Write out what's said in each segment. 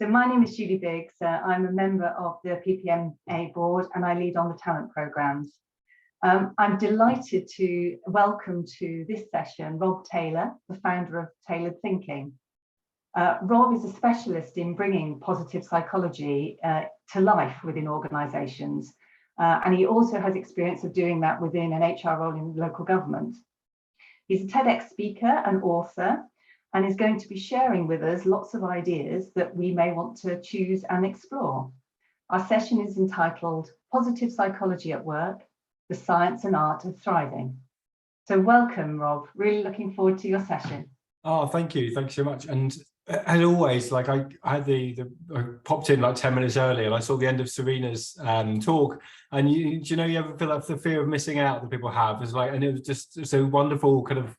So my name is Julie Biggs. I'm a member of the PPMA board and I lead on the talent programmes. I'm delighted to welcome to this session Rob Taylor, the founder of Tailored Thinking. Rob is a specialist in bringing positive psychology to life within organisations, and he also has experience of doing that within an HR role in local government. He's a TEDx speaker and author, and is going to be sharing with us lots of ideas that we may want to choose and explore. Our session is entitled Positive Psychology at Work, the Science and Art of Thriving. So welcome, Rob. Really looking forward to your session. Oh, thank you. Thank you so much. And as always, like I had I popped in like 10 minutes early and I saw the end of Serena's talk. And you ever feel like the fear of missing out that people have? It's like, and it was just so wonderful kind of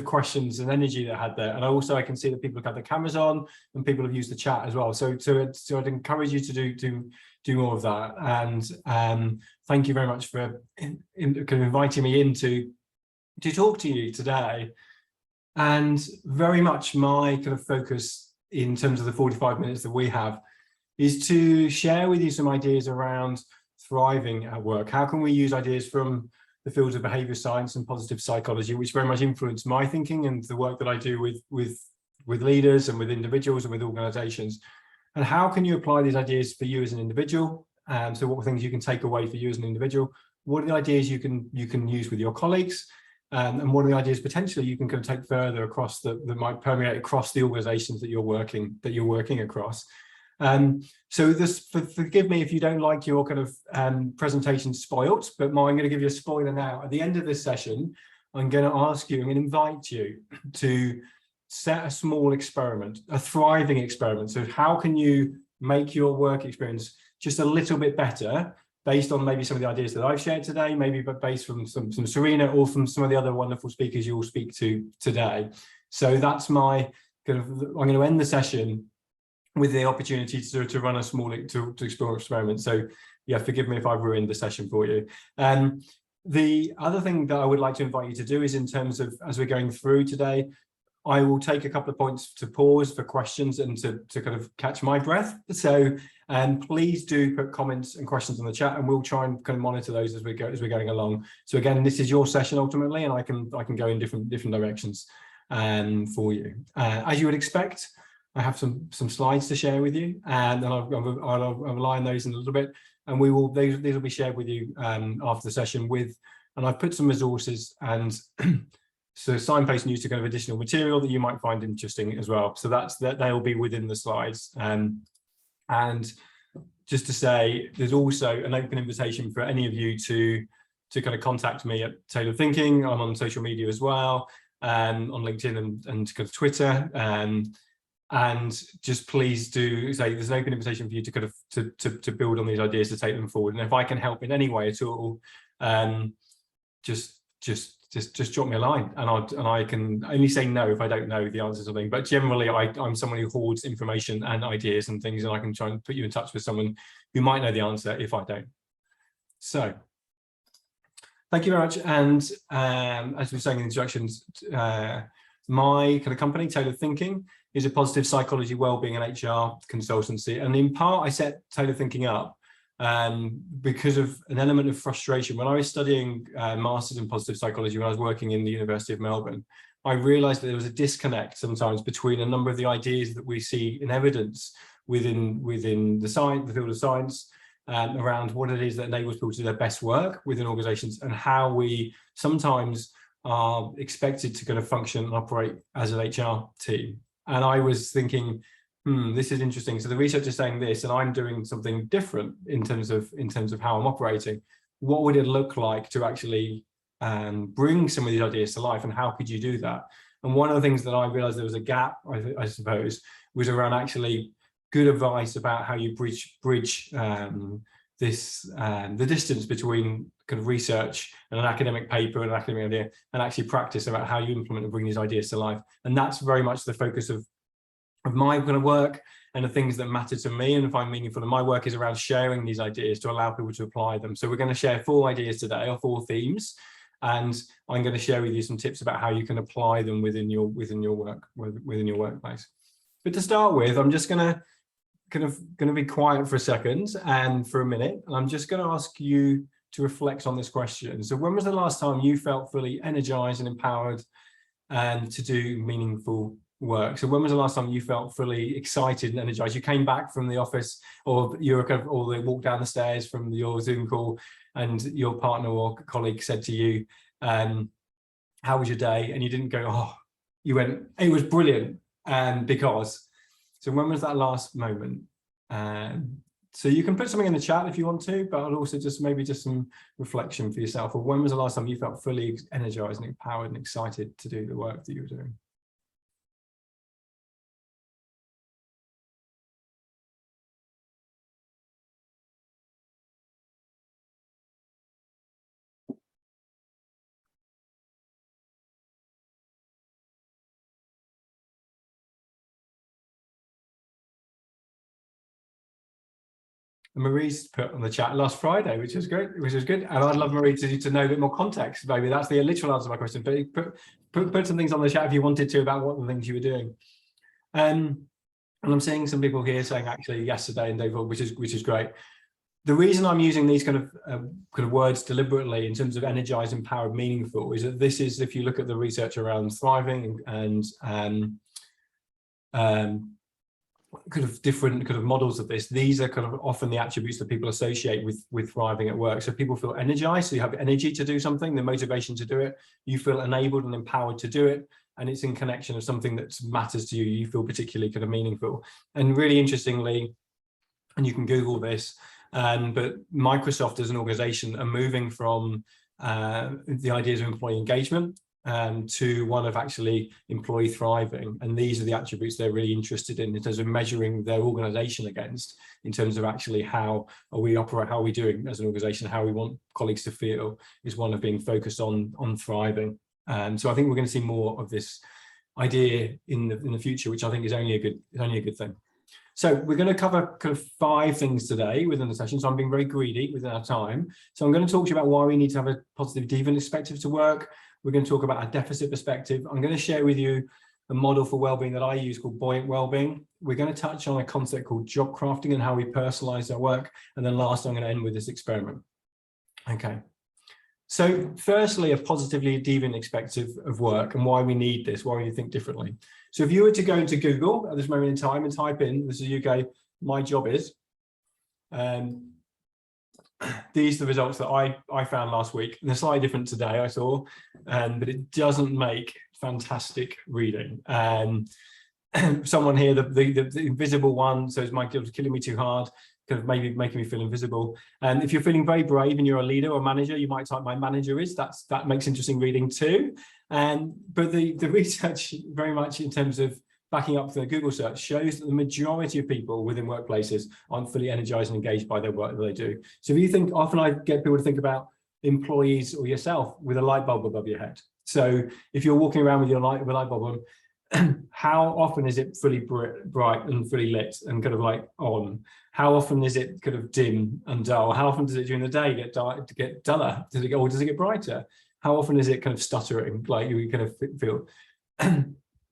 questions and energy that I had there. And I can see that people have had their cameras on and people have used the chat as well. So I'd encourage you to do more of that. And thank you very much for kind of inviting me in to talk to you today. And very much my kind of focus in terms of the 45 minutes that we have is to share with you some ideas around thriving at work. How can we use ideas from the fields of behaviour science and positive psychology, which very much influence my thinking and the work that I do with leaders and with individuals and with organisations. And how can you apply these ideas for you as an individual? So what are things you can take away for you as an individual? What are the ideas you can use with your colleagues? And what are the ideas potentially you can kind of take further across that might permeate across the organisations that you're working across? So forgive me if you don't like your kind of presentation spoilt, but I'm going to give you a spoiler now. At the end of this session, I'm going to invite you to set a small experiment, a thriving experiment. So how can you make your work experience just a little bit better based on maybe some of the ideas that I've shared today, maybe but based from some Serena or from some of the other wonderful speakers you will speak to today. So that's my kind of, I'm going to end the session with the opportunity to run a small, to explore an experiment. So yeah, forgive me if I've ruined the session for you. The other thing that I would like to invite you to do is, in terms of, as we're going through today, I will take a couple of points to pause for questions and to kind of catch my breath. So please do put comments and questions in the chat, and we'll try and kind of monitor those as we're going along. So again, this is your session ultimately, and I can go in different directions for you. As you would expect, I have some slides to share with you, and then I'll align those in a little bit, and these will be shared with you after the session and I've put some resources and so signposting you to kind of additional material that you might find interesting as well. So they'll be within the slides. And just to say, there's also an open invitation for any of you to kind of contact me at Tailored Thinking. I'm on social media as well, on LinkedIn and kind of Twitter. And just please do say there's an open invitation for you to kind of to build on these ideas, to take them forward. And if I can help in any way at all, just drop me a line, and I can only say no if I don't know the answer to something. But generally, I'm someone who hoards information and ideas and things, and I can try and put you in touch with someone who might know the answer if I don't. So thank you very much. And as we were saying in the introductions, my kind of company, Tailored Thinking, is a positive psychology, wellbeing, and HR consultancy. And in part, I set Tailored Thinking up because of an element of frustration. When I was studying masters in positive psychology, when I was working in the University of Melbourne, I realized that there was a disconnect sometimes between a number of the ideas that we see in evidence within the field of science, around what it is that enables people to do their best work within organizations, and how we sometimes are expected to kind of function and operate as an HR team. And I was thinking, this is interesting. So the research is saying this, and I'm doing something different in terms of how I'm operating. What would it look like to actually bring some of these ideas to life, and how could you do that? And one of the things that I realized there was a gap, I suppose, was around actually good advice about how you bridge the distance between kind of research and an academic paper and an academic idea, and actually practice about how you implement and bring these ideas to life. And that's very much the focus of my kind of work, and the things that matter to me and find meaningful in my work is around sharing these ideas to allow people to apply them. So we're going to share 4 ideas today, or 4 themes, and I'm going to share with you some tips about how you can apply them within your workplace. But to start with, I'm just going to be quiet for a second and for a minute. And I'm just going to ask you to reflect on this question. So when was the last time you felt fully energized and empowered and to do meaningful work? So when was the last time you felt fully excited and energized? You came back from the office, or you were or they walked down the stairs from your Zoom call, and your partner or colleague said to you, how was your day? And you didn't go, oh, you went, it was brilliant. And because, so when was that last moment? So you can put something in the chat if you want to, but I'll also just maybe just some reflection for yourself. Or when was the last time you felt fully energized and empowered and excited to do the work that you were doing? And Marie's put on the chat last Friday, which is great, which is good. And I'd love Marie to know a bit more context. Maybe that's the literal answer to my question. But put some things on the chat if you wanted to about what the things you were doing. And I'm seeing some people here saying actually yesterday and day before, which is great. The reason I'm using these kind of words deliberately in terms of energized, empowered, meaningful is that this is, if you look at the research around thriving and kind of different kind of models of this, these are kind of often the attributes that people associate with thriving at work. So people feel energized, so you have energy to do something, the motivation to do it, you feel enabled and empowered to do it, and it's in connection of something that matters to you, you feel particularly kind of meaningful. And really interestingly, and you can Google this, but Microsoft as an organization are moving from the ideas of employee engagement to one of actually employee thriving. And these are the attributes they're really interested in terms of measuring their organization against, in terms of actually how are we operate, how are we doing as an organization, how we want colleagues to feel, is one of being focused on thriving. So I think we're going to see more of this idea in the future, which I think is only a good thing. So we're going to cover kind of 5 things today within the session. So I'm being very greedy within our time. So I'm going to talk to you about why we need to have a positive deviant perspective to work. We're going to talk about a deficit perspective. I'm going to share with you a model for wellbeing that I use called buoyant wellbeing. We're going to touch on a concept called job crafting and how we personalize our work. And then last, I'm going to end with this experiment. Okay. So firstly, a positively deviant perspective of work and why we need this, why we think differently. So if you were to go into Google at this moment in time and type in, this is UK, my job is, these are the results that I found last week. And they're slightly different today, I saw, but it doesn't make fantastic reading. Someone here, the invisible one, so is my guilt killing me too hard, kind of maybe making me feel invisible. And if you're feeling very brave and you're a leader or manager, you might type my manager is, that makes interesting reading too. But the research very much in terms of backing up the Google search shows that the majority of people within workplaces aren't fully energized and engaged by their work that they do. So if you think, often I get people to think about employees or yourself with a light bulb above your head. So if you're walking around with your light bulb on, how often is it fully bright and fully lit and kind of like on? How often is it kind of dim and dull? How often does it during the day get duller? Does it get brighter? How often is it kind of stuttering, like you kind of feel?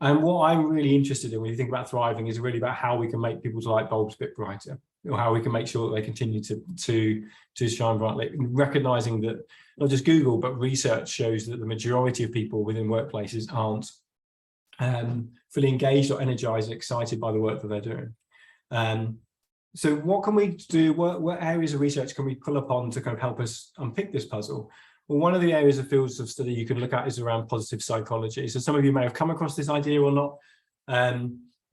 And what I'm really interested in when you think about thriving is really about how we can make people's light bulbs a bit brighter, or how we can make sure that they continue to shine brightly, recognizing that not just Google, but research shows that the majority of people within workplaces aren't fully engaged or energized and excited by the work that they're doing. So what can we do? What areas of research can we pull upon to kind of help us unpick this puzzle? Well, one of the areas of fields of study you can look at is around positive psychology. So some of you may have come across this idea or not.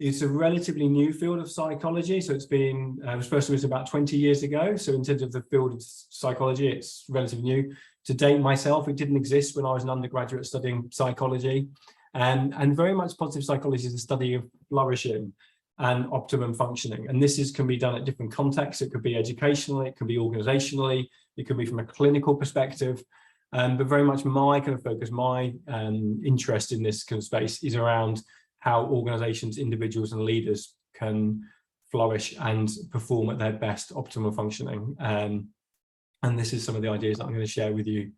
It's a relatively new field of psychology. So it's been, it was first released about 20 years ago. So in terms of the field of psychology, it's relatively new. To date myself, it didn't exist when I was an undergraduate studying psychology. And very much positive psychology is the study of flourishing and optimum functioning. And this can be done at different contexts. It could be educationally, it could be organizationally, it could be from a clinical perspective. But very much my kind of focus, my interest in this kind of space is around how organizations, individuals and leaders can flourish and perform at their best optimal functioning. And this is some of the ideas that I'm going to share with you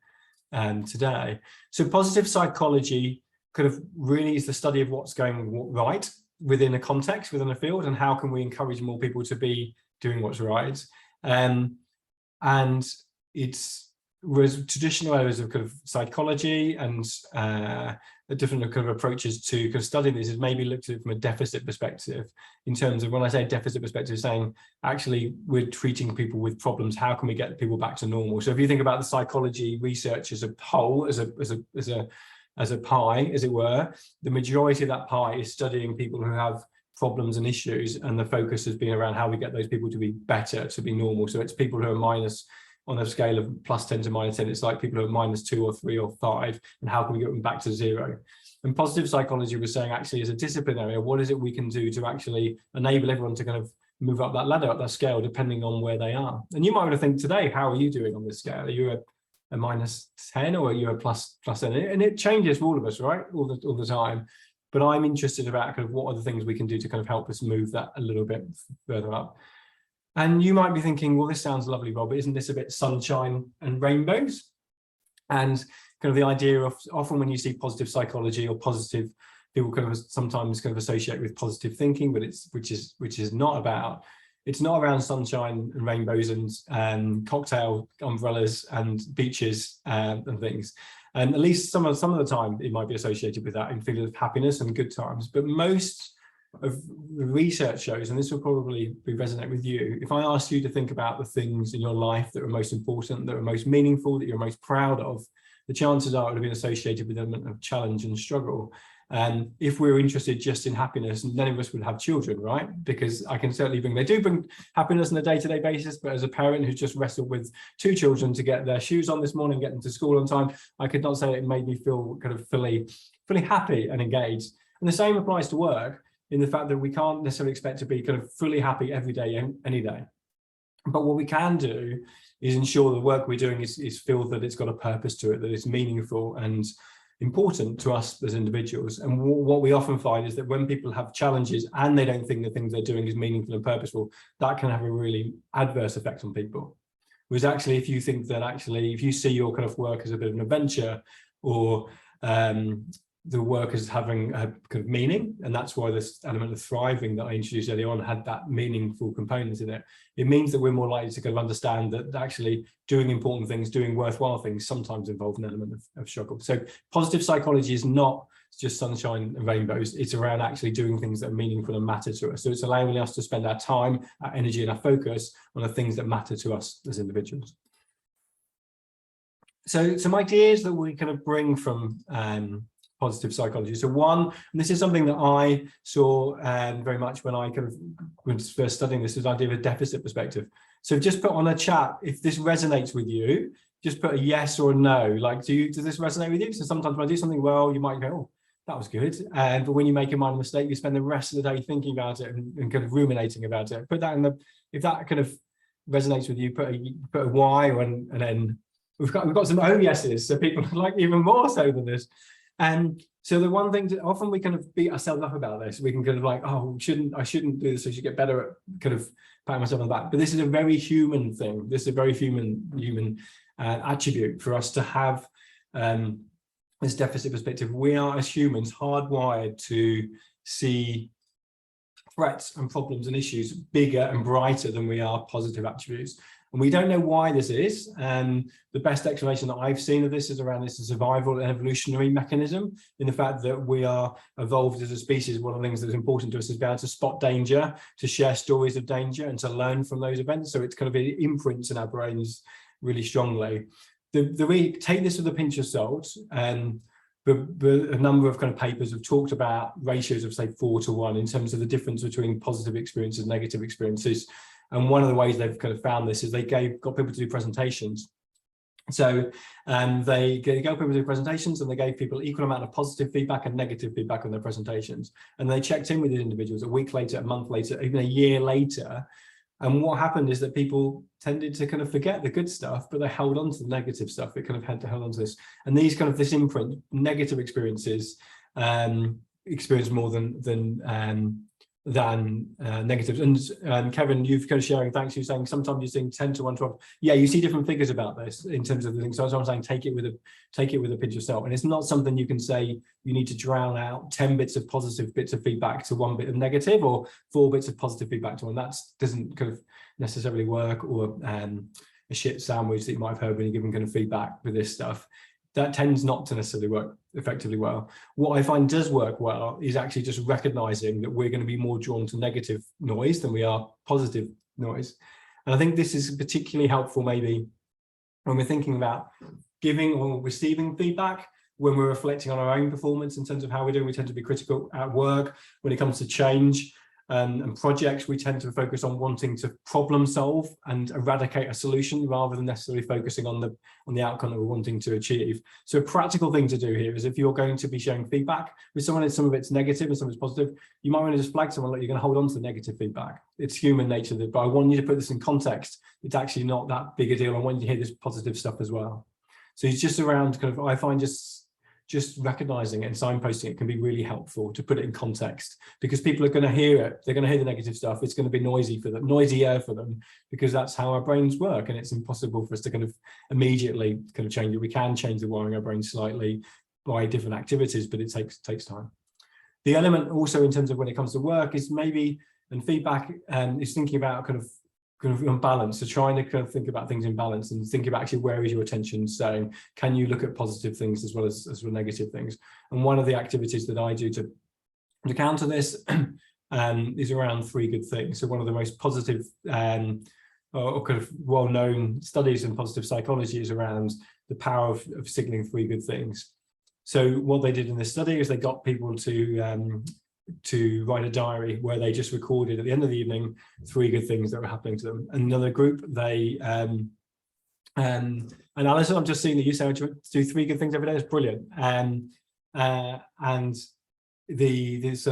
today. So positive psychology kind of really is the study of what's going right within a context, within a field, and how can we encourage more people to be doing what's right. And it's whereas traditional areas of kind of psychology and different kind of approaches to kind of studying this is maybe looked at it from a deficit perspective, in terms of, when I say deficit perspective, saying actually we're treating people with problems, how can we get people back to normal? So if you think about the psychology research as a whole, as a pie, as it were, the majority of that pie is studying people who have problems and issues, and the focus has been around how we get those people to be better, to be normal. So it's people who are minus, on a scale of +10 to -10, it's like people who are -2 or 3 or 5, and how can we get them back to 0? And positive psychology was saying, actually, as a discipline area, what is it we can do to actually enable everyone to kind of move up that ladder, up that scale, depending on where they are. And you might want to think today, how are you doing on this scale? Are you a -10 or are you a +10? And it changes for all of us, right? All the time. But I'm interested about kind of what are the things we can do to kind of help us move that a little bit further up. And you might be thinking, well, this sounds lovely, Rob, but isn't this a bit sunshine and rainbows? And kind of the idea of, often when you see positive psychology or positive, people kind of sometimes kind of associate with positive thinking, but which is not about, it's not around sunshine and rainbows and cocktail umbrellas and beaches and things. And at least some of the time it might be associated with that in feelings of happiness and good times. But most of the research shows, and this will probably resonate with you, if I asked you to think about the things in your life that are most important, that are most meaningful, that you're most proud of, the chances are it would have been associated with an element of challenge and struggle. And if we're interested just in happiness, none of us would have children, right? Because I can certainly they do bring happiness on a day-to-day basis, but as a parent who's just wrestled with 2 children to get their shoes on this morning, get them to school on time, I could not say it made me feel kind of fully happy and engaged. And the same applies to work, in the fact that we can't necessarily expect to be kind of fully happy every day, any day. But what we can do is ensure the work we're doing is feel that it's got a purpose to it, that it's meaningful and important to us as individuals. And what we often find is that when people have challenges and they don't think the things they're doing is meaningful and purposeful, that can have a really adverse effect on people. Whereas actually, if you think that actually, if you see your kind of work as a bit of an adventure, or the work as having a kind of meaning, and that's why this element of thriving that I introduced earlier on had that meaningful component in it. It means that we're more likely to kind of understand that actually doing important things, doing worthwhile things, sometimes involve an element of struggle. So positive psychology is not just sunshine and rainbows. It's around actually doing things that are meaningful and matter to us. So it's allowing us to spend our time, our energy, and our focus on the things that matter to us as individuals. So some ideas that we kind of bring from positive psychology. So one, and this is something that I saw very much when I kind of was first studying this, is the idea of a deficit perspective. So just put on a chat, if this resonates with you, just put a yes or a no. Like, does this resonate with you? So sometimes when I do something well, you might go, oh, that was good. But when you make a minor mistake, you spend the rest of the day thinking about it and kind of ruminating about it. Put that in if that kind of resonates with you, put a Y or an N. We've got some oh yeses, so people like even more so than this. And so the one thing that often we kind of beat ourselves up about this, we can kind of like, oh, I shouldn't do this, I should get better at kind of patting myself on the back. But this is a very human thing. This is a very human attribute for us to have this deficit perspective. We are, as humans, hardwired to see threats and problems and issues bigger and brighter than we are positive attributes. And we don't know why this is. And the best explanation that I've seen of this is around this survival and evolutionary mechanism, in the fact that we are evolved as a species. One of the things that's important to us is be able to spot danger, to share stories of danger, and to learn from those events. So it's kind of it imprints in our brains really strongly. We take this with a pinch of salt, and a number of kind of papers have talked about ratios of say 4:1 in terms of the difference between positive experiences and negative experiences. And one of the ways they've kind of found this is they got people to do presentations. So they got people to do presentations, and they gave people equal amount of positive feedback and negative feedback on their presentations. And they checked in with these individuals a week later, a month later, even a year later. And what happened is that people tended to kind of forget the good stuff, but they held on to the negative stuff. It kind of had to hold on to this. And these kind of this imprint, negative experiences, experience more than negatives. And Kevin, you've kind of sharing, thanks, you're saying sometimes you're seeing 10 to 1 to 1. Yeah, you see different figures about this in terms of the things. So as I'm saying, take it with a pinch of salt. And it's not something you can say you need to drown out 10 bits of positive bits of feedback to 1 bit of negative, or 4 bits of positive feedback to 1. That doesn't kind of necessarily work, or a shit sandwich that you might have heard when you're giving kind of feedback with this stuff. That tends not to necessarily work effectively well. What I find does work well is actually just recognizing that we're going to be more drawn to negative noise than we are positive noise. And I think this is particularly helpful maybe when we're thinking about giving or receiving feedback, when we're reflecting on our own performance in terms of how we're doing. We tend to be critical at work. When it comes to change and projects, we tend to focus on wanting to problem solve and eradicate a solution rather than necessarily focusing on the outcome that we're wanting to achieve. So a practical thing to do here is, if you're going to be sharing feedback with someone and some of it's negative and some of it's positive, you might want to just flag someone that you're going to hold on to the negative feedback. It's human nature, but I want you to put this in context. It's actually not that big a deal. I want you to hear this positive stuff as well. So it's just around kind of, I find just recognizing it and signposting it can be really helpful to put it in context, because people are going to hear it. They're going to hear the negative stuff. It's going to be noisier for them, because that's how our brains work. And it's impossible for us to kind of immediately kind of change it. We can change the wiring of our brains slightly by different activities, but it takes time. The element also in terms of when it comes to work is maybe, and feedback, is thinking about kind of on balance. So trying to kind of think about things in balance and think about actually where is your attention staying. Can you look at positive things as well as negative things? And one of the activities that I do to counter this is around 3 good things. So one of the most positive or kind of well-known studies in positive psychology is around the power of signaling 3 good things. So what they did in this study is they got people to write a diary where they just recorded at the end of the evening 3 good things that were happening to them. Another group, they and Alison, I'm just seeing that you say to do 3 good things every day. That's brilliant. So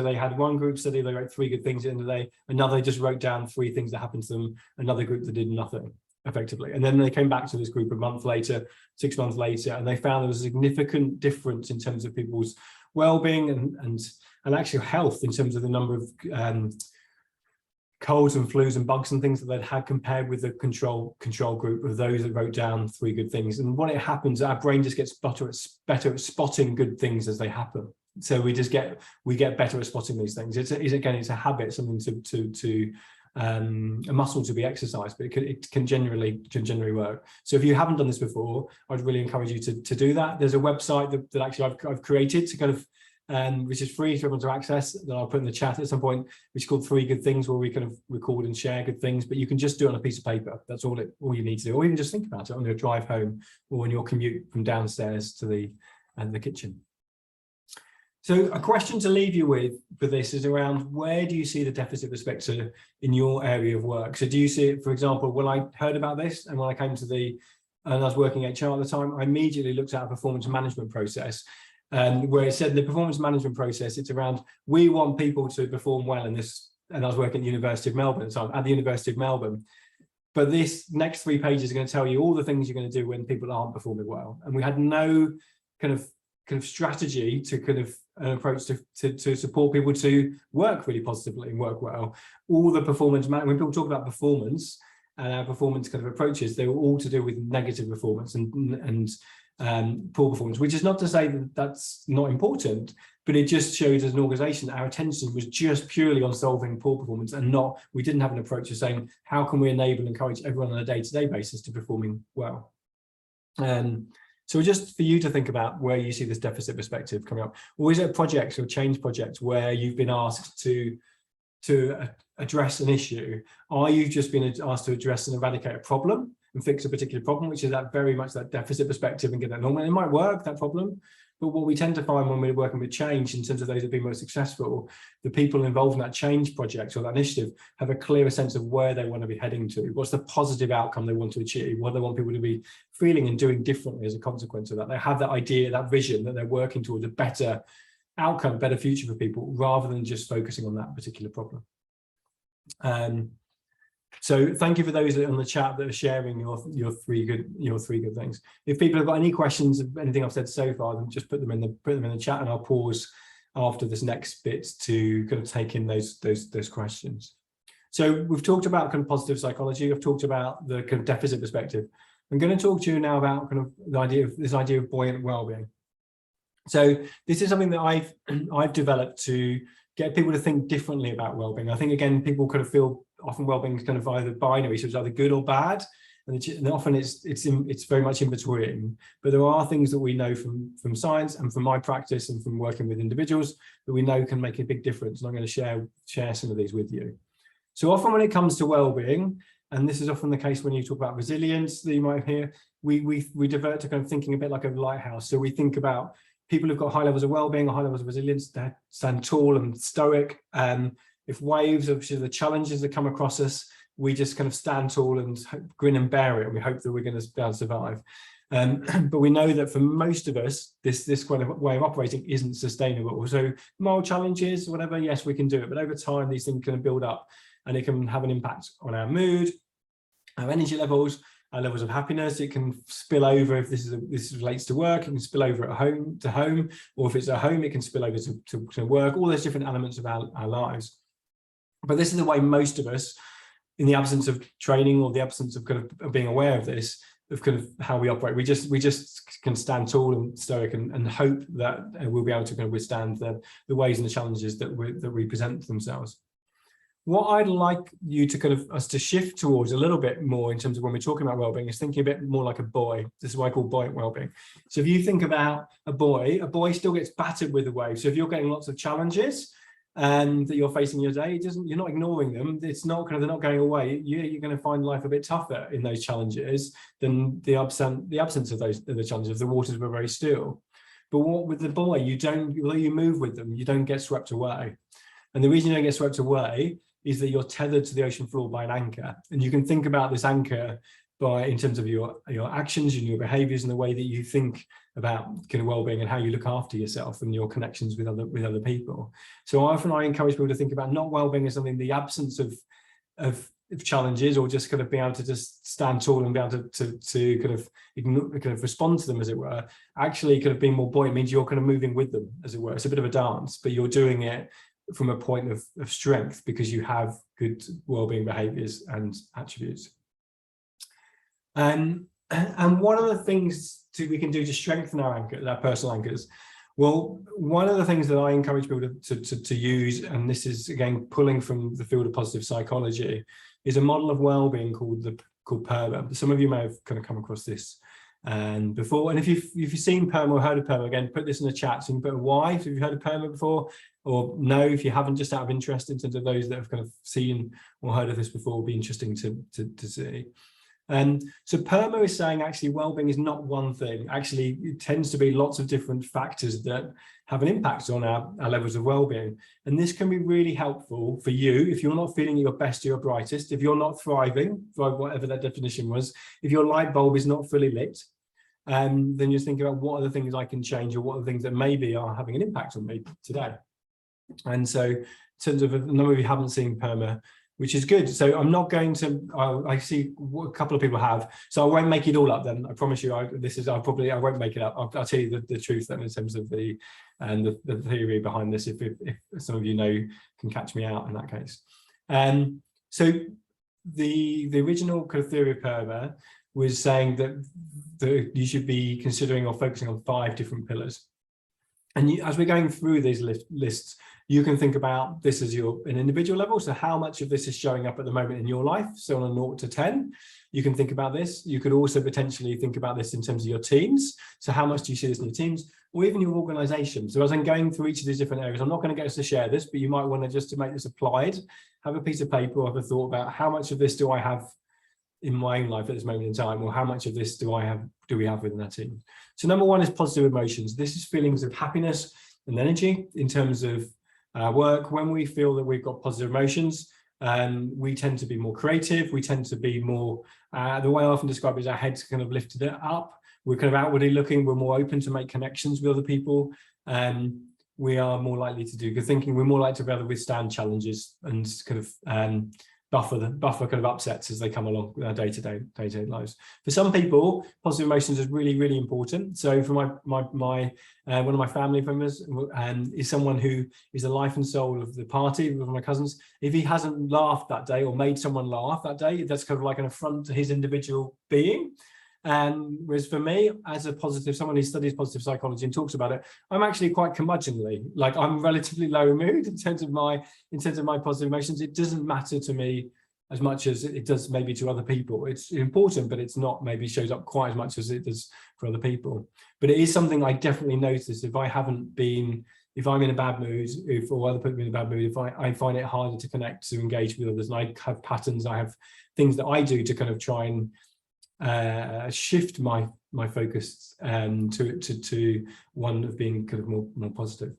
they had one group study, they wrote 3 good things at the end of the day. Another just wrote down 3 things that happened to them. Another group that did nothing effectively. And then they came back to this group a month later, 6 months later, and they found there was a significant difference in terms of people's well-being and actual health, in terms of the number of colds and flus and bugs and things that they'd had, compared with the control group of those that wrote down 3 good things. And when it happens, our brain just gets better at spotting good things as they happen. So we get better at spotting these things. It's a habit, something a muscle to be exercised, but it can generally work. So if you haven't done this before, I'd really encourage you to do that. There's a website that actually I've created to kind of which is free for everyone to access, that I'll put in the chat at some point, which is called 3 Good Things, where we kind of record and share good things, but you can just do it on a piece of paper. That's all you need to do, or even just think about it on your drive home or on your commute from downstairs to the kitchen. So a question to leave you with for this is around, where do you see the deficit perspective in your area of work? So do you see it, for example, when I heard about this and when I came and I was working HR at the time, I immediately looked at a performance management process, where it said the performance management process, it's around, we want people to perform well in this. And I was working at the University of Melbourne, so I'm at the University of Melbourne. But this next 3 pages are going to tell you all the things you're going to do when people aren't performing well. And we had no kind of strategy to kind of an approach to support people to work really positively and work well. All the performance, when people talk about performance and our performance kind of approaches, they were all to do with negative performance and poor performance, which is not to say that that's not important, but it just shows as an organization our attention was just purely on solving poor performance, and we didn't have an approach of saying, how can we enable and encourage everyone on a day-to-day basis to performing well. So just for you to think about where you see this deficit perspective coming up, or is it projects or change projects where you've been asked to address an issue? Are you just been asked to address and eradicate a problem and fix a particular problem, which is that very much that deficit perspective, and get that normal? And it might work, that problem, but what we tend to find when we're working with change, in terms of those that have been most successful, the people involved in that change project or that initiative have a clearer sense of where they want to be heading to, what's the positive outcome they want to achieve, what they want people to be feeling and doing differently as a consequence of that. They have that idea, that vision, that they're working towards a better outcome, better future for people, rather than just focusing on that particular problem. So thank you for those on the chat that are sharing your three good things. If people have got any questions of anything I've said so far, then just put them in the chat, and I'll pause after this next bit to kind of take in those questions. So we've talked about kind of positive psychology. I've talked about the kind of deficit perspective. I'm going to talk to you now about kind of this idea of buoyant well-being. So this is something that I've developed to get people to think differently about well-being. I think, again, people kind of feel often well-being is kind of either binary, so it's either good or bad, and often it's very much in between. But there are things that we know from science and from my practice and from working with individuals that we know can make a big difference, and I'm going to share some of these with you. So often when it comes to well-being, and this is often the case when you talk about resilience that you might hear, we divert to kind of thinking a bit like a lighthouse. So we think about people who've got high levels of well-being or high levels of resilience, they stand tall and stoic. If waves, obviously the challenges that come across us, we just kind of stand tall and grin and bear it, and we hope that we're going to be able to survive. But we know that for most of us, this kind of way of operating isn't sustainable. So mild challenges, whatever, yes, we can do it. But over time, these things can build up, and it can have an impact on our mood, our energy levels, our levels of happiness. It can spill over if this relates to work. It can spill over at home, or if it's at home, it can spill over to work. All those different elements of our lives. But this is the way most of us, in the absence of training or the absence of kind of being aware of this, of kind of how we operate, we just can stand tall and stoic and hope that we'll be able to kind of withstand the ways and the challenges that we present themselves. What I'd like you to kind of us to shift towards a little bit more in terms of when we're talking about well-being is thinking a bit more like a buoy. This is what I call buoyant well-being. So if you think about a buoy still gets battered with the waves. So if you're getting lots of challenges and that you're facing your day, you're not ignoring them. It's not kind of, they're not going away. You're going to find life a bit tougher in those challenges than the absence of the challenges. The waters were very still. But what with the buoy, although you move with them, you don't get swept away. And the reason you don't get swept away is that you're tethered to the ocean floor by an anchor. And you can think about this anchor in terms of your actions and your behaviors and the way that you think about kind of well-being and how you look after yourself and your connections with other people. So often I encourage people to think about not well-being as something, the absence of challenges, or just kind of being able to just stand tall and be able to kind of kind of respond to them, as it were. Actually, kind of being more buoyant means you're kind of moving with them, as it were. It's a bit of a dance, but you're doing it from a point of strength because you have good well-being behaviors and attributes. And one of the things we can do to strengthen our personal anchors, well, one of the things that I encourage people to use, and this is again pulling from the field of positive psychology, is a model of well-being called PERMA. Some of you may have kind of come across this before, and if you've seen PERMA or heard of PERMA, again, put this in the chat so you can put a Y if you've heard of PERMA before, or no if you haven't, just out of interest in terms of those that have kind of seen or heard of this before. Will be interesting to see. So PERMA is saying actually well-being is not one thing. Actually, it tends to be lots of different factors that have an impact on our levels of well-being. And this can be really helpful for you if you're not feeling your best or your brightest, if you're not thriving, whatever that definition was, if your light bulb is not fully lit, then you're thinking about what are the things I can change, or what are the things that maybe are having an impact on me today. And so in terms of a number of you haven't seen PERMA, which is good. So I'm not going to, I see a couple of people have, so I won't make it all up then. I promise you, I won't make it up. I'll tell you the truth then in terms of the theory behind this, if some of you know, can catch me out in that case. So the original kind of theory of PERMA was saying that you should be considering or focusing on 5 different pillars. And as we're going through these lists, you can think about this as an individual level. So how much of this is showing up at the moment in your life? So on a 0 to 10, you can think about this. You could also potentially think about this in terms of your teams. So how much do you see this in your teams, or even your organization? So as I'm going through each of these different areas, I'm not going to get us to share this, but you might want to, just to make this applied, have a piece of paper or have a thought about how much of this do I have in my own life at this moment in time, or how much of this do we have within our team? So number 1 is positive emotions. This is feelings of happiness and energy in terms of work. When we feel that we've got positive emotions, we tend to be more creative. We tend to be more, the way I often describe it is our heads kind of lifted up. We're kind of outwardly looking. We're more open to make connections with other people. We are more likely to do good thinking. We're more likely to be able to withstand challenges and kind of buffer kind of upsets as they come along with our day-to-day lives. For some people, positive emotions is really, really important. So for one of my family members is someone who is the life and soul of the party, one of my cousins. If he hasn't laughed that day or made someone laugh that day, that's kind of like an affront to his individual being. And whereas for me, as someone who studies positive psychology and talks about it, I'm actually quite curmudgeonly. Like, I'm relatively low mood in terms of my positive emotions. It doesn't matter to me as much as it does maybe to other people. It's important, but it's not maybe shows up quite as much as it does for other people. But it is something I definitely notice if I'm in a bad mood, or other people in a bad mood, if I find it harder to connect, to engage with others. And I have patterns, I have things that I do to kind of try and shift my focus to one of being kind of more positive.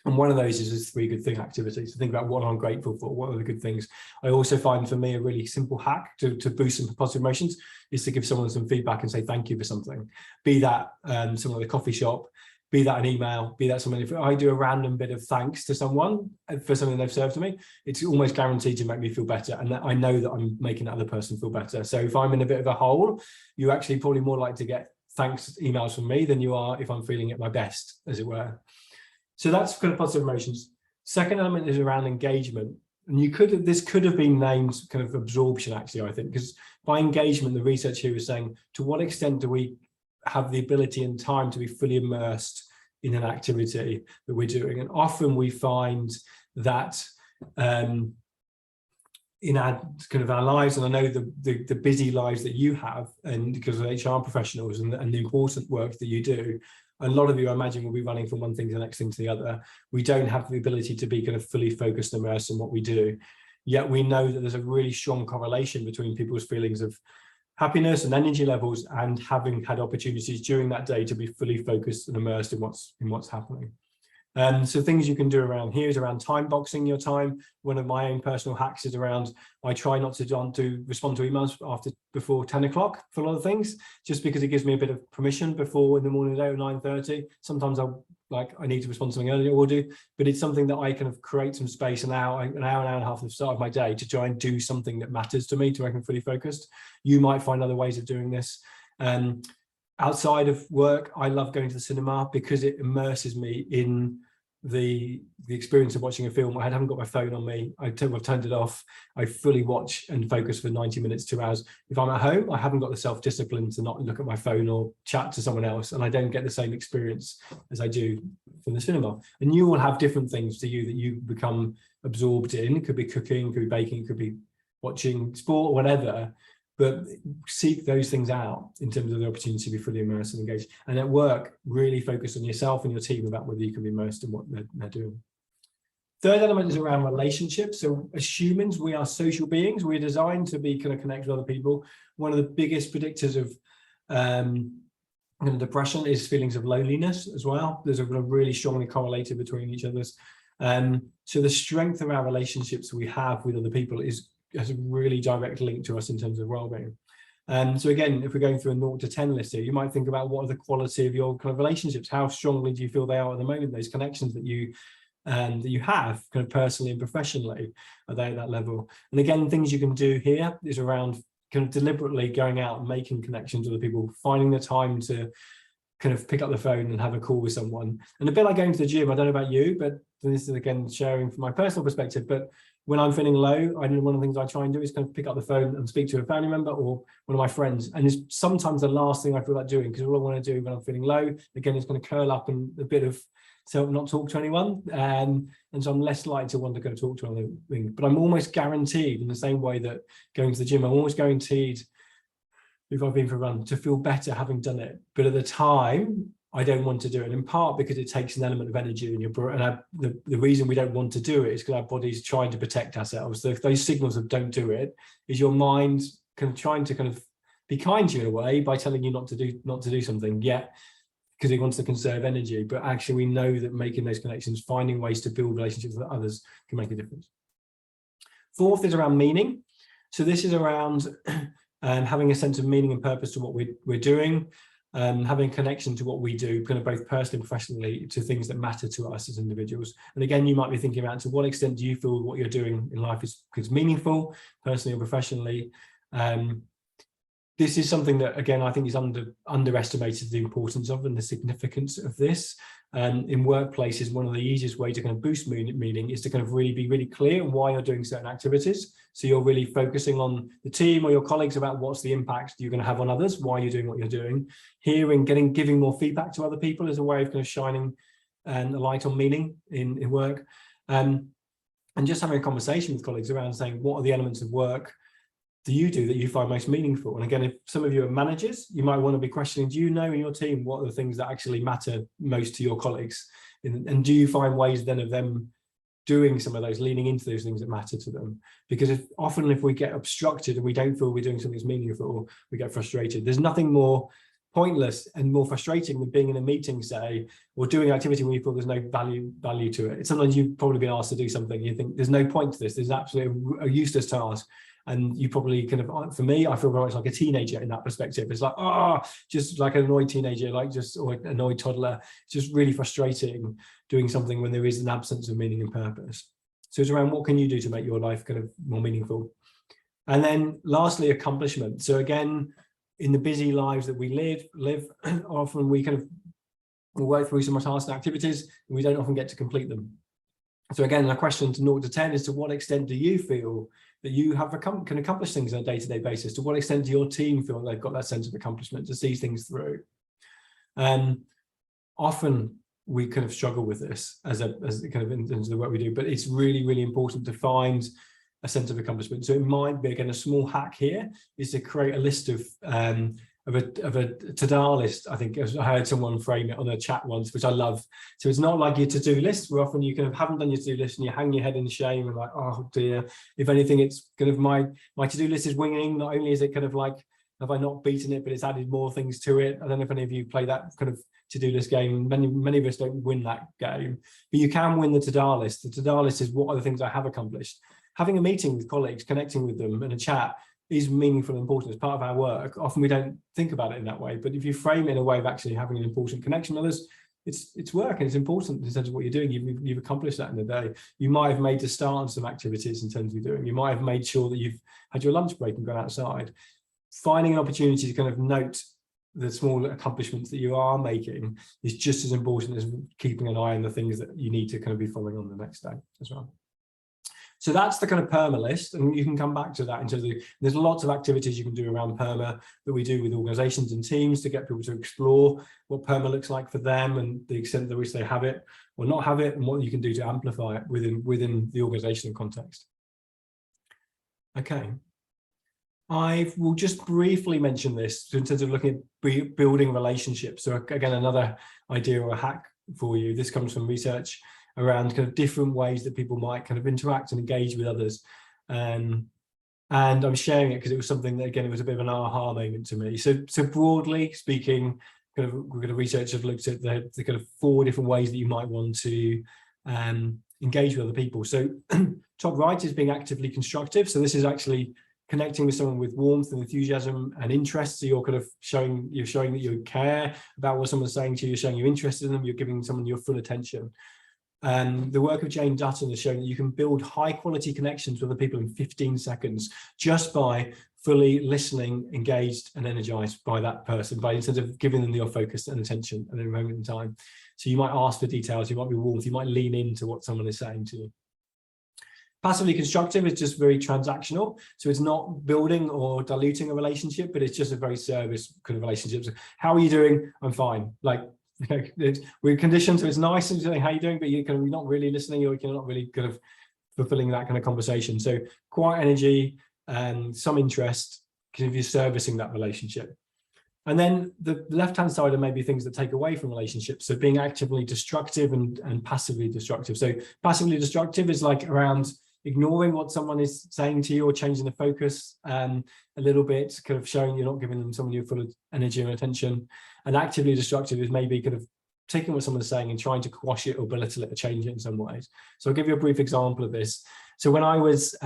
And one of those is this 3 good thing activity. So think about what I'm grateful for, what are the good things. I also find for me a really simple hack to boost some positive emotions is to give someone some feedback and say thank you for something. Be that someone at the coffee shop, be that an email, be that something. If I do a random bit of thanks to someone for something they've served to me, it's almost guaranteed to make me feel better. And that I know that I'm making the other person feel better. So if I'm in a bit of a hole, you're actually probably more likely to get thanks emails from me than you are if I'm feeling at my best, as it were. So that's kind of positive emotions. Second element is around engagement. And this could have been named kind of absorption, actually, I think, because by engagement, the research here is saying, to what extent do we have the ability and time to be fully immersed in an activity that we're doing? And often we find that in our lives, and I know the busy lives that you have, and because of HR professionals and the important work that you do, a lot of you, I imagine, will be running from one thing to the next thing to the other. We don't have the ability to be kind of fully focused and immersed in what we do. Yet we know that there's a really strong correlation between people's feelings of happiness and energy levels and having had opportunities during that day to be fully focused and immersed in what's happening. So things you can do around here is around time boxing your time. One of my own personal hacks is around, I try not to respond to emails before 10 o'clock for a lot of things, just because it gives me a bit of permission before in the morning day at 9:30. Sometimes I need to respond to something earlier or do, but it's something that I kind of create some space an hour and a half at the start of my day to try and do something that matters to me to make me fully focused. You might find other ways of doing this. Outside of work, I love going to the cinema because it immerses me in the experience of watching a film. I haven't got my phone on me. I've turned it off. I fully watch and focus for 90 minutes, 2 hours. If I'm at home, I haven't got the self-discipline to not look at my phone or chat to someone else, and I don't get the same experience as I do from the cinema. And you will have different things to you that you become absorbed in. It could be cooking, it could be baking, it could be watching sport, whatever. But seek those things out in terms of the opportunity to be fully immersed and engaged. And at work, really focus on yourself and your team about whether you can be immersed in what they're doing. Third element is around relationships. So as humans, we are social beings. We're designed to be kind of connect with other people. One of the biggest predictors of depression is feelings of loneliness as well. There's a really strongly correlated between each other's. So the strength of our relationships we have with other people has a really direct link to us in terms of well-being. So again, if we're going through a 0 to 10 list here, you might think about what are the quality of your kind of relationships? How strongly do you feel they are at the moment? Those connections that you have kind of personally and professionally, are they at that level? And again, things you can do here is around kind of deliberately going out and making connections with other people, finding the time to kind of pick up the phone and have a call with someone. And a bit like going to the gym, I don't know about you, but this is again sharing from my personal perspective, but when I'm feeling low, I know one of the things I try and do is kind of pick up the phone and speak to a family member or one of my friends. And it's sometimes the last thing I feel like doing, because all I want to do when I'm feeling low, again, is going to curl up in a bit of, so not talk to anyone. And so I'm less likely to want to go talk to anyone. But I'm almost guaranteed, in the same way that going to the gym, I'm always guaranteed, if I've been for a run, to feel better having done it. But at the time, I don't want to do it, in part because it takes an element of energy in your brain. And the reason we don't want to do it is because our body's trying to protect ourselves. So if those signals of don't do it, is your mind kind of trying to kind of be kind to you in a way by telling you not to do something, yet because it wants to conserve energy. But actually, we know that making those connections, finding ways to build relationships with others, can make a difference. Fourth is around meaning. So this is around having a sense of meaning and purpose to what we're doing. having a connection to what we do, kind of both personally and professionally, to things that matter to us as individuals. And again, you might be thinking about, to what extent do you feel what you're doing in life is meaningful, personally or professionally? This is something that, again, I think is underestimated, the importance of and the significance of this. In workplaces, one of the easiest ways to kind of boost meaning is to kind of really be really clear on why you're doing certain activities. So you're really focusing on the team or your colleagues about what's the impact you're going to have on others, why you're doing what you're doing. Hearing, giving more feedback to other people is a way of kind of shining a light on meaning in work. And just having a conversation with colleagues around saying, what are the elements of work do you do that you find most meaningful? And again, if some of you are managers, you might want to be questioning, do you know in your team what are the things that actually matter most to your colleagues? And do you find ways then of them doing some of those, leaning into those things that matter to them? Because often if we get obstructed and we don't feel we're doing something that's meaningful, we get frustrated. There's nothing more pointless and more frustrating than being in a meeting, say, or doing an activity where you feel there's no value to it. Sometimes you've probably been asked to do something, you think there's no point to this, there's absolutely a useless task. And you probably kind of, for me, I feel very much like a teenager in that perspective. It's like, just like an annoyed teenager, or an annoyed toddler. It's just really frustrating doing something when there is an absence of meaning and purpose. So it's around, what can you do to make your life kind of more meaningful? And then lastly, accomplishment. So again, in the busy lives that we live, often we kind of work through some tasks and activities, and we don't often get to complete them. So again, a question to 0 to 10 is, to what extent do you feel that you can accomplish things on a day-to-day basis? To what extent do your team feel they've got that sense of accomplishment to see things through? Often we kind of struggle with this as kind of in terms of the work we do, but it's really, really important to find a sense of accomplishment. So it might be, again, a small hack here is to create a list of a to-do list. I think I heard someone frame it on a chat once, which I love. So it's not like your to-do list, where often you kind of haven't done your to-do list and you hang your head in shame and like, oh dear. If anything, it's kind of my to-do list is winging. Not only is it kind of like, have I not beaten it, but it's added more things to it. I don't know if any of you play that kind of to-do list game. Many of us don't win that game, but you can win the to-do list. The to-do list is, what are the things I have accomplished? Having a meeting with colleagues, connecting with them and a chat is meaningful and important as part of our work. Often we don't think about it in that way, but if you frame it in a way of actually having an important connection with others, it's work and it's important in terms of what you're doing. You've accomplished that in the day. You might have made a start on some activities in terms of you're doing. You might have made sure that you've had your lunch break and gone outside. Finding an opportunity to kind of note the small accomplishments that you are making is just as important as keeping an eye on the things that you need to kind of be following on the next day as well. So that's the kind of PERMA list, and you can come back to that in terms of, there's lots of activities you can do around PERMA that we do with organizations and teams to get people to explore what PERMA looks like for them and the extent to which they have it or not have it, and what you can do to amplify it within the organizational context. Okay. I will just briefly mention this in terms of looking at building relationships. So again, another idea or a hack for you. This comes from research around kind of different ways that people might kind of interact and engage with others. And I'm sharing it because it was something that, again, it was a bit of an aha moment to me. So broadly speaking, kind of research have looked at the kind of 4 different ways that you might want to engage with other people. So top right is being actively constructive. So this is actually connecting with someone with warmth and enthusiasm and interest. So you're kind of showing that you care about what someone's saying to you, you're showing you're interested in them, you're giving someone your full attention. And the work of Jane Dutton has shown that you can build high quality connections with other people in 15 seconds just by fully listening, engaged and energized by that person, in terms of giving them your focus and attention at a moment in time. So you might ask for details, you might be warm, you might lean into what someone is saying to you. Passively constructive is just very transactional. So it's not building or diluting a relationship, but it's just a very service kind of relationship. So how are you doing? I'm fine. Like, we're conditioned, so it's nice and saying how you doing, but you're not really listening, or you're not really kind of fulfilling that kind of conversation. So quiet energy and some interest, because you're servicing that relationship. And then the left-hand side are maybe things that take away from relationships. So being actively destructive and passively destructive. So passively destructive is like around ignoring what someone is saying to you or changing the focus a little bit, kind of showing you're not giving them someone your full energy and attention. And actively destructive is maybe kind of taking what someone's saying and trying to quash it or belittle it or change it in some ways. So I'll give you a brief example of this. So when I was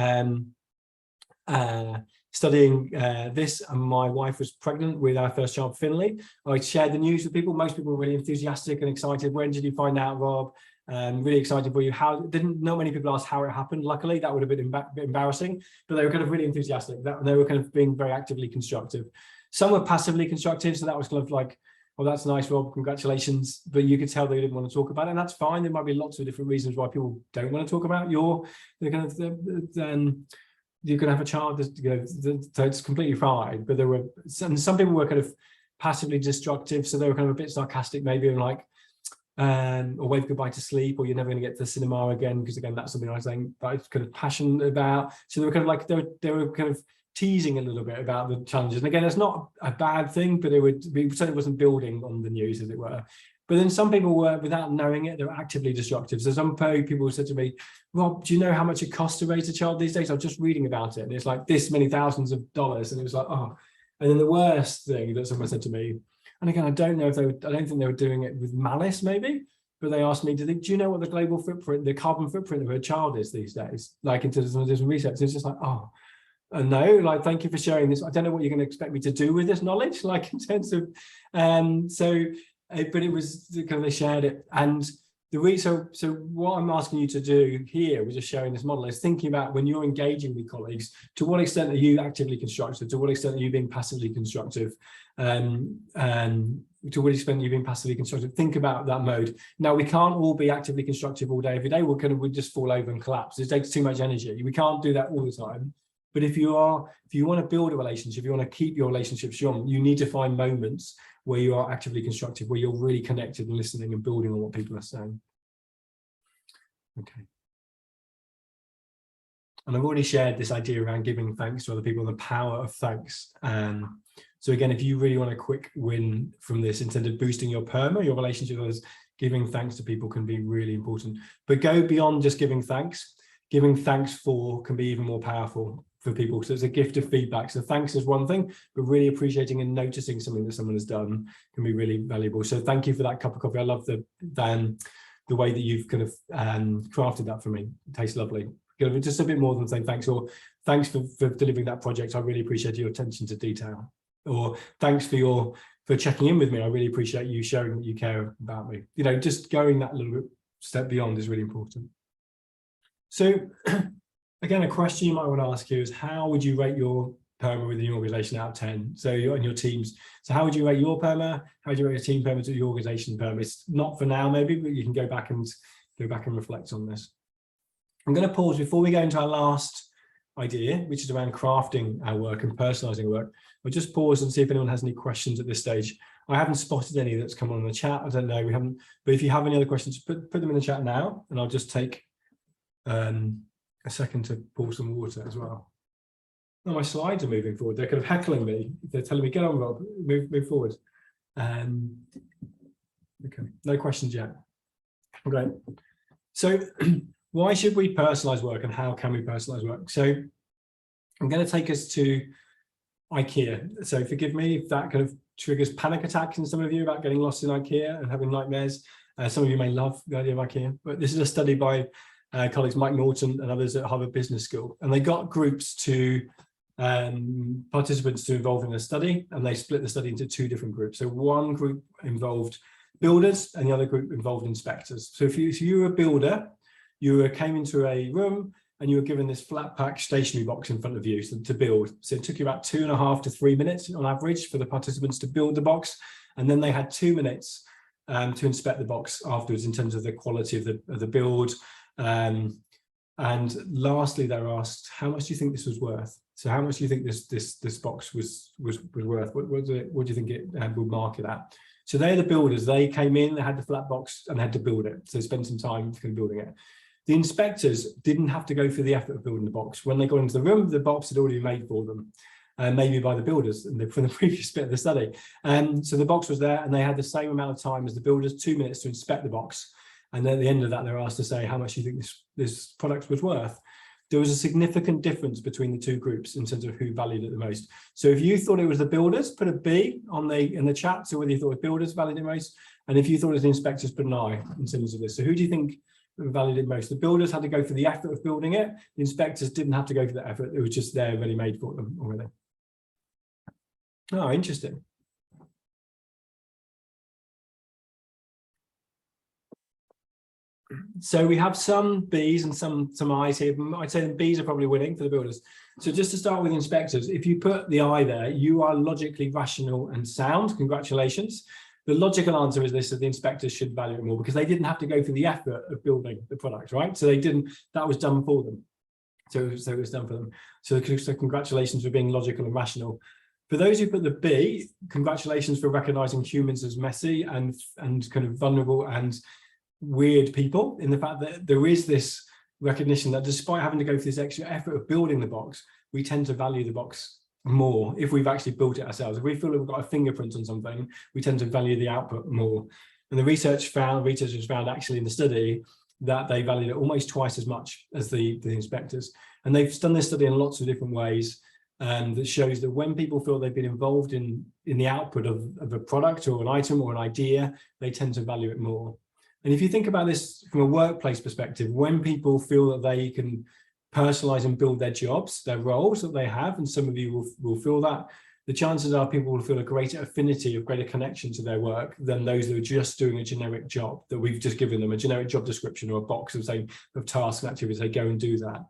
studying this, and my wife was pregnant with our first child, Finley. I shared the news with people. Most people were really enthusiastic and excited. When did you find out, Rob? Really excited for you. Not many people asked how it happened. Luckily, that would have been a bit embarrassing, but they were kind of really enthusiastic. They were kind of being very actively constructive. Some were passively constructive, so that was kind of like, oh, that's nice, Rob, congratulations. But you could tell they didn't want to talk about it, and that's fine. There might be lots of different reasons why people don't want to talk about you're going to have a child, so it's completely fine. But there were some people were kind of passively destructive, so they were kind of a bit sarcastic, maybe, and like, or wave goodbye to sleep, or you're never going to get to the cinema again, because again, that's something I was saying that I was kind of passionate about. So they were kind of like, they were kind of teasing a little bit about the challenges. And again, it's not a bad thing, but it certainly wasn't building on the news, as it were. But then some people were, without knowing it, they were actively destructive. So some people said to me, Rob, do you know how much it costs to raise a child these days? I'm just reading about it, and it's like this many thousands of dollars. And it was like, oh. And then the worst thing that someone said to me, and again, I don't know if I don't think they were doing it with malice, maybe, but they asked me, do you know what the global footprint, the carbon footprint of a child is these days? Like, into some research. It's just like, oh, no, like, thank you for sharing this. I don't know what you're going to expect me to do with this knowledge, like, in terms of, but it was kind of, they shared it. And so what I'm asking you to do here, with just sharing this model, is thinking about when you're engaging with colleagues, to what extent are you actively constructive? To what extent are you being passively constructive? To what extent are you being passively constructive? Think about that mode. Now, we can't all be actively constructive all day, every day. We'll just fall over and collapse. It takes too much energy. We can't do that all the time. But if you want to build a relationship, if you want to keep your relationship strong, you need to find moments where you are actively constructive, where you're really connected and listening and building on what people are saying. Okay. And I've already shared this idea around giving thanks to other people and the power of thanks. So again, if you really want a quick win from this in terms of boosting your PERMA, your relationship with others, giving thanks to people can be really important. But go beyond just giving thanks. Giving thanks can be even more powerful for people. So it's a gift of feedback. So thanks is one thing, but really appreciating and noticing something that someone has done can be really valuable. So thank you for that cup of coffee. I love the way that you've kind of crafted that for me. It tastes lovely. Just a bit more than saying thanks, or thanks for delivering that project. I really appreciate your attention to detail. Or thanks for checking in with me. I really appreciate you sharing that you care about me. Just going that little bit step beyond is really important. So again, a question you might want to ask you is, how would you rate your PERMA within your organization out of 10? So you're in your teams. So how would you rate your PERMA? How would you rate your team PERMA to your organization PERMA? It's not for now, maybe, but you can go back and reflect on this. I'm going to pause before we go into our last idea, which is around crafting our work and personalizing work. I'll just pause and see if anyone has any questions at this stage. I haven't spotted any that's come on in the chat. I don't know, we haven't, but if you have any other questions, put them in the chat now, and I'll just take a second to pour some water as well. Oh, my slides are moving forward. They're kind of heckling me. They're telling me, get on, Rob, move forward. Okay, no questions yet. Okay, so why should we personalize work, and how can we personalize work? So I'm going to take us to IKEA. So forgive me if that kind of triggers panic attacks in some of you about getting lost in IKEA and having nightmares. Some of you may love the idea of IKEA, but this is a study by colleagues Mike Norton and others at Harvard Business School, and they got groups participants to involve in a study, and they split the study into two different groups. So one group involved builders and the other group involved inspectors. So if you were a builder, you came into a room and you were given this flat pack stationery box in front of you to build. So it took you about 2.5 to 3 minutes on average for the participants to build the box, and then they had 2 minutes to inspect the box afterwards in terms of the quality of the build. And lastly, they're asked, how much do you think this was worth? So how much do you think this box was worth? What do you think it would market at? So they're the builders. They came in, they had the flat box, and they had to build it. So they spent some time building it. The inspectors didn't have to go through the effort of building the box. When they got into the room, the box had already been made for them, maybe by the builders from the previous bit of the study. So the box was there, and they had the same amount of time as the builders, 2 minutes to inspect the box. And then at the end of that, they're asked to say, how much do you think this product was worth? There was a significant difference between the two groups in terms of who valued it the most. So if you thought it was the builders, put a B in the chat, so whether you thought the builders valued it most, and if you thought it was the inspectors, put an I in terms of this. So who do you think valued it most. The builders had to go for the effort of building it. The inspectors didn't have to go for the effort. It was just there ready made for them already. Oh, interesting. So we have some B's and some I's here. I'd say the B's are probably winning for the builders. So just to start with inspectors, if you put the I there, you are logically rational and sound. Congratulations. The logical answer is this: that the inspectors should value it more because they didn't have to go through the effort of building the product, right? So they didn't. That was done for them. So it was done for them. So congratulations for being logical and rational. For those who put the B, congratulations for recognizing humans as messy and kind of vulnerable and weird people, in the fact that there is this recognition that despite having to go through this extra effort of building the box, we tend to value the box more if we've actually built it ourselves. If we feel that we've got a fingerprint on something, we tend to value the output more. And the researchers found actually in the study that they valued it almost twice as much as the inspectors. And they've done this study in lots of different ways. That shows that when people feel they've been involved in the output of a product or an item or an idea, they tend to value it more. And if you think about this from a workplace perspective, when people feel that they can personalize and build their jobs, their roles that they have, and some of you will feel that, the chances are people will feel a greater affinity, a greater connection to their work than those that are just doing a generic job, that we've just given them a generic job description or a box of tasks and activities, they go and do that.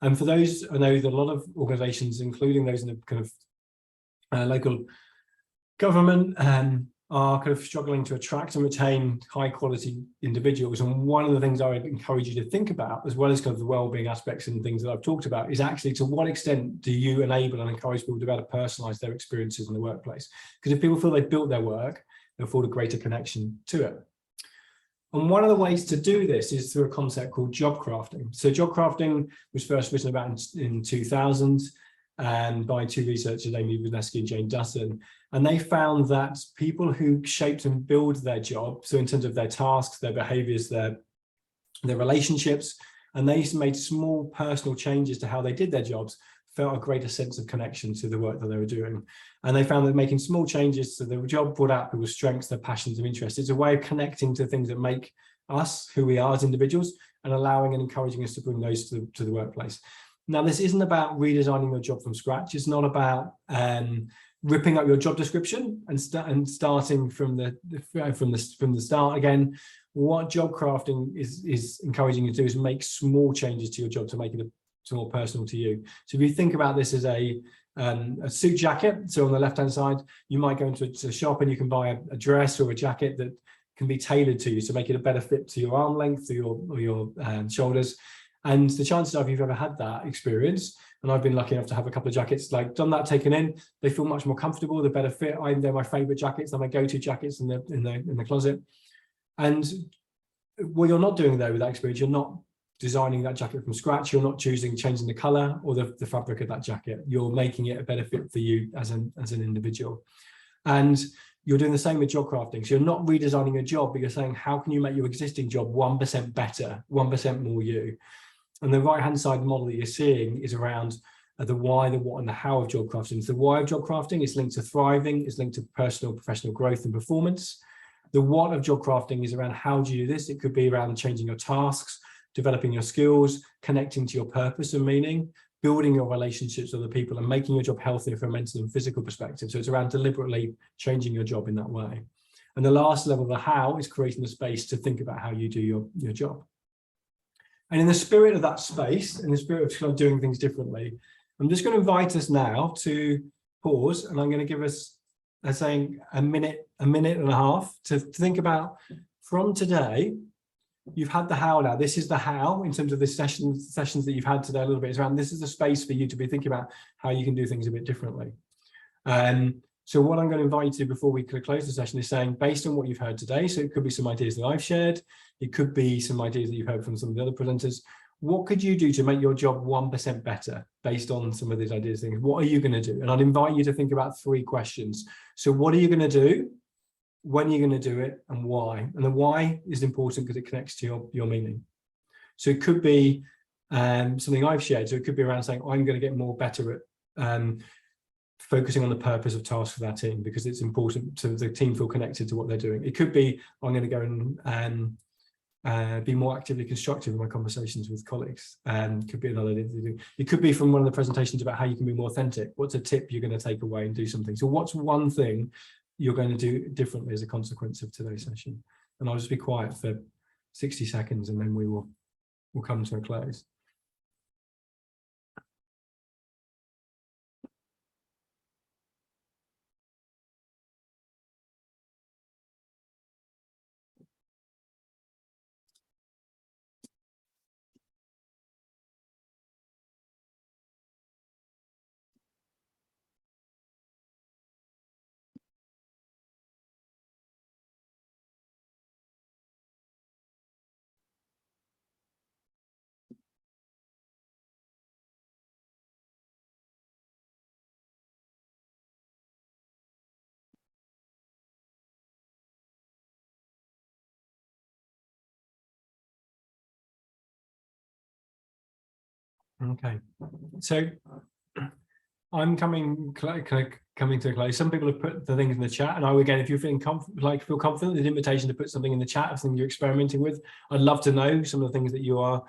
And for those, I know that a lot of organizations, including those in the kind of local government, are kind of struggling to attract and retain high quality individuals. And one of the things I would encourage you to think about, as well as kind of the wellbeing aspects and things that I've talked about, is actually to what extent do you enable and encourage people to be able to personalize their experiences in the workplace? Because if people feel they've built their work, they'll feel a greater connection to it. And one of the ways to do this is through a concept called job crafting. So job crafting was first written about in 2000 and by two researchers, Amy Vineski and Jane Dutton. And they found that people who shaped and build their job, so in terms of their tasks, their behaviors, their relationships, and they made small personal changes to how they did their jobs, felt a greater sense of connection to the work that they were doing. And they found that making small changes to the job brought out people's strengths, their passions and interests. It's a way of connecting to things that make us who we are as individuals and allowing and encouraging us to bring those to the workplace. Now, this isn't about redesigning your job from scratch. It's not about ripping up your job description and starting from the start again. What job crafting is encouraging you to do is make small changes to your job to make it more personal to you. So if you think about this as a suit jacket, so on the left hand side, you might go into a shop and you can buy a dress or a jacket that can be tailored to you, so make it a better fit to your arm length or your shoulders. And the chances are, if you've ever had that experience, and I've been lucky enough to have a couple of jackets like done that, taken in, they feel much more comfortable, they're better fit. They're my favorite jackets, they're my go-to jackets in the closet. And what you're not doing there with that experience, you're not designing that jacket from scratch, you're not changing the color or the fabric of that jacket. You're making it a better fit for you as an individual. And you're doing the same with job crafting. So you're not redesigning your job, but you're saying, how can you make your existing job 1% better, 1% more you? And the right-hand side model that you're seeing is around the why, the what, and the how of job crafting. So the why of job crafting is linked to thriving, is linked to personal, professional growth and performance. The what of job crafting is around how do you do this? It could be around changing your tasks, developing your skills, connecting to your purpose and meaning, building your relationships with other people, and making your job healthier from a mental and physical perspective. So it's around deliberately changing your job in that way. And the last level, the how, is creating the space to think about how you do your job. And in the spirit of that space, in the spirit of kind of doing things differently, I'm just going to invite us now to pause, and I'm going to give us, saying, a minute and a half to think about, from today, you've had the how now. This is the how in terms of the sessions that you've had today a little bit. It's around, this is the space for you to be thinking about how you can do things a bit differently. So what I'm going to invite you to before we close the session is saying, based on what you've heard today, so it could be some ideas that I've shared, it could be some ideas that you've heard from some of the other presenters. What could you do to make your job 1% better based on some of these ideas? Things? What are you going to do? And I'd invite you to think about 3 questions. So what are you going to do? When you're going to do it, and why? And the why is important because it connects to your meaning. So it could be something I've shared. So it could be around saying, I'm going to get more better at focusing on the purpose of tasks for that team, because it's important to the team feel connected to what they're doing. It could be, I'm going to go and be more actively constructive in my conversations with colleagues. Could be another thing to do. It could be from one of the presentations about how you can be more authentic. What's a tip you're going to take away and do something? So what's one thing you're going to do differently as a consequence of today's session? And I'll just be quiet for 60 seconds and then we'll come to a close. Okay, so I'm coming to a close. Some people have put the things in the chat, and again, if you're feeling feel confident, there's an invitation to put something in the chat of something you're experimenting with. I'd love to know some of the things that you are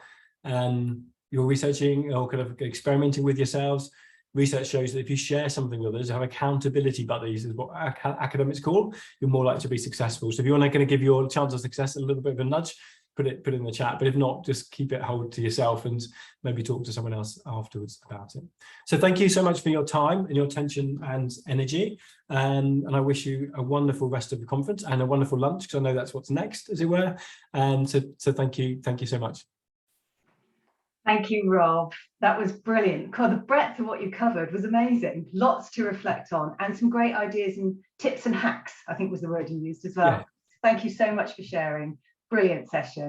you're researching or kind of experimenting with yourselves. Research shows that if you share something with others, have accountability buddies, is what academics call, you're more likely to be successful. So if you're not going to give your chance of success a little bit of a nudge, put it in the chat, but if not, just keep it hold to yourself and maybe talk to someone else afterwards about it. So thank you so much for your time and your attention and energy, and I wish you a wonderful rest of the conference and a wonderful lunch, because I know that's what's next, as it were. And so thank you so much. Thank you, Rob. That was brilliant. God, the breadth of what you covered was amazing. Lots to reflect on, and some great ideas and tips and hacks, I think was the word you used as well. Yeah. Thank you so much for sharing. Brilliant session.